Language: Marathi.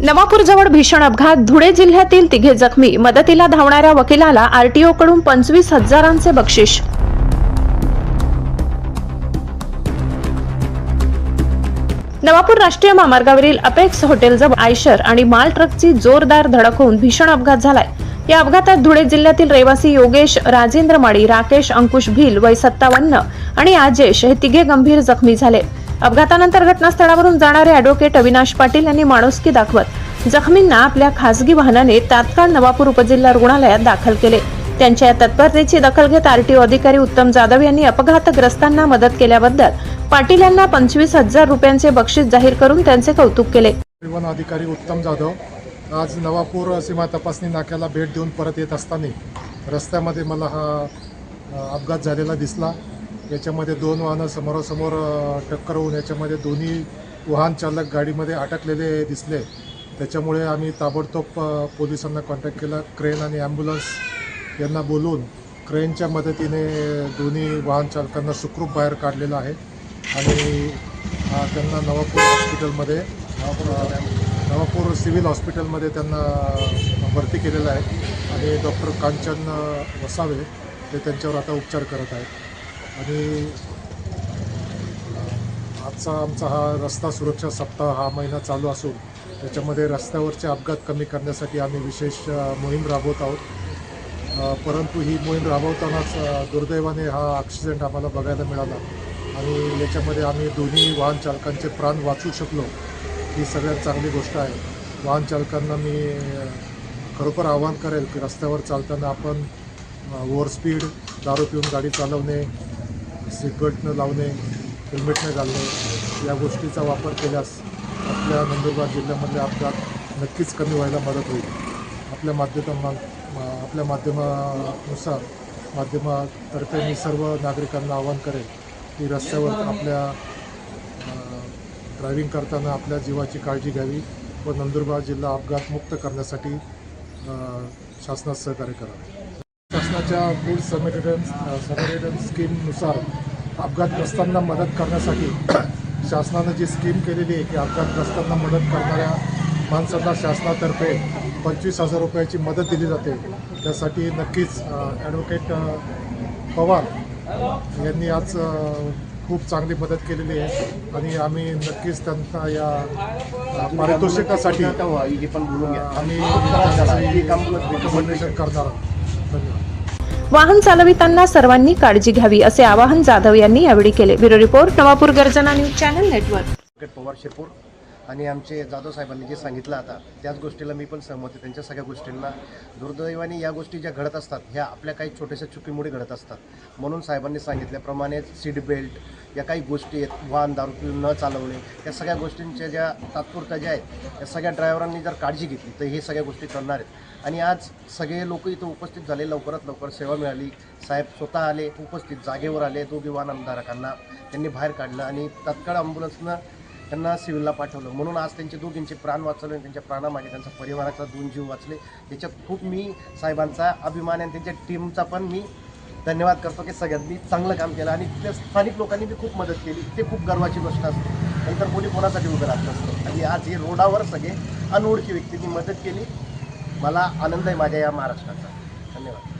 नवापूर जवळ भीषण अपघात, धुळे जिल्ह्यातील तिघे जखमी, मदतीला धावणाऱ्या वकिलाला आरटीओ कडून 25,000चे बक्षीस। नवापूर राष्ट्रीय महामार्गावरील अपेक्स हॉटेलजवळ आयशर आणि माल ट्रकची जोरदार धडक होऊन भीषण अपघात झालाय। या अपघातात धुळे जिल्ह्यातील रहिवासी योगेश राजेंद्र माळी, राकेश अंकुश भिल वय 57 आणि आजेश हे तिघे गंभीर जखमी झाले। अपघातानंतर घटनास्थळावरून जाणारे ॲडव्होकेट अविनाश पाटील यांनी माणुसकी दाखवत जखमींना आपल्या खासगी वाहनाने तात्काळ नवापूर उपजिल्हा रुग्णालयात दाखल केले। त्यांच्या तत्परतेची दखल घेत आरटीओ अधिकारी उत्तम जाधव यांनी अपघातग्रस्तांना मदत केल्याबद्दल पाटील यांना 25,000 रुपयांचे बक्षीस जाहीर करून त्यांचे कौतुक केले। परिवहन अधिकारी उत्तम जाधव आज नवापूर सीमा तपासणी नाक्याला भेट देऊन परत येत असताना रस्त्यामध्ये मला हा अपघात झालेला दिसला। याच्यामध्ये दोन वाहनं समोरासमोर टक्कर होऊन याच्यामध्ये दोन्ही वाहन चालक गाडीमध्ये अटकलेले दिसले। त्याच्यामुळे आम्ही ताबडतोब पोलिसांना कॉन्टॅक्ट केला। क्रेन आणि ॲम्ब्युलन्स यांना बोलवून क्रेनच्या मदतीने दोन्ही वाहन चालकांना सुखरूप बाहेर काढलेलं आहे आणि त्यांना नवापूर सिव्हिल हॉस्पिटलमध्ये त्यांना भरती केलेलं आहे आणि डॉक्टर कांचन वसावे ते त्यांच्यावर आता उपचार करत आहेत। आणि आमचा हा रस्ता सुरक्षा सप्ताह हा महिना चालू असून त्याच्यामध्ये रस्त्यावरचे अपघात कमी करण्यासाठी आम्ही विशेष मोहीम राबवत आहोत। परंतु ही मोहीम राबवतानाच दुर्दैवाने हा ॲक्सिडेंट आम्हाला बघायला मिळाला आणि याच्यामध्ये आम्ही दोन्ही वाहन चालकांचे प्राण वाचवू शकलो, ही सगळ्यात चांगली गोष्ट आहे। वाहन चालकांना मी खरोखर आवाहन करेल की रस्त्यावर चालताना आपण ओव्हर स्पीड, दारू पिऊन गाडी चालवणे, सीट बेल्ट न लावणे, हेल्मेट न घालणे या गोष्टीचा वापर केल्यास आपल्या नंदुरबार जिल्ह्यामधले अपघात नक्कीच कमी व्हायला मदत होईल। आपल्या माध्यमातर्फे मी सर्व नागरिकांना आवाहन करेल की रस्त्यावर आपल्या ड्रायव्हिंग करताना आपल्या जीवाची काळजी घ्यावी व नंदुरबार जिल्हा अपघातमुक्त करण्यासाठी शासनास सहकार्य करावे। शासनाच्या गुड समरिटन स्कीमनुसार अपघातग्रस्तांना मदत करण्यासाठी शासनानं जी स्कीम केलेली आहे की अपघातग्रस्तांना मदत करणाऱ्या माणसांना शासनातर्फे 25,000 रुपयाची मदत दिली जाते। त्यासाठी नक्कीच ॲडव्होकेट पवार यांनी आज खूप चांगली मदत केलेली आहे आणि आम्ही नक्कीच त्यांना या पारितोषिकासाठी आम्ही रिकमेंडेशन करणार आहोत। धन्यवाद। वाहन चालविताना सर्वांनी काळजी घ्यावी असे आवाहन जाधव यांनी यावेळी केले। ब्युरो रिपोर्ट, नवापूर गर्जना न्यूज चॅनल नेटवर्क। पवार शेपूर आणि आमचे जाधव साहेबांनी जे सांगितलं आता त्याच गोष्टीला मी पण सहमत आहे। त्यांच्या सगळ्या गोष्टींना दुर्दैवाने या गोष्टी ज्या घडत असतात ह्या आपल्या काही छोट्याशा चुकीमुळे घडत असतात, म्हणून साहेबांनी सांगितल्याप्रमाणे सीट बेल्ट या काही गोष्टी आहेत, वाहन दारू पिऊन न चालवणे, या सगळ्या गोष्टींच्या ज्या तात्पुरत्या ज्या आहेत या सगळ्या ड्रायव्हरांनी जर काळजी घेतली तर हे सगळ्या गोष्टी करणार आहेत। आणि आज सगळे लोक इथं उपस्थित झाले, लवकरात लवकर सेवा मिळाली। साहेब स्वतः आले, उपस्थित जागेवर आले, दोघी वाहनधारकांना त्यांनी बाहेर काढलं आणि तात्काळ ॲम्ब्युलन्सनं त्यांना सिव्हिलला पाठवलं, म्हणून आज त्यांचे दोघींचे प्राण वाचवले आणि त्यांच्या प्राणामागे त्यांच्या परिवाराचा 2 जीव वाचले। याच्यात खूप मी साहेबांचा अभिमान आणि त्यांच्या टीमचा पण मी धन्यवाद करतो की सगळ्यांनी चांगलं काम केलं आणि त्या स्थानिक लोकांनी बी खूप मदत केली। ते खूप गर्वाची गोष्ट असते, नंतर कोणी कोणासाठी उभं राहत नसतं आणि आज हे रोडावर सगळे अनोळखी व्यक्तींनी मदत केली। मला आनंद आहे माझ्या या महाराष्ट्राचा। धन्यवाद।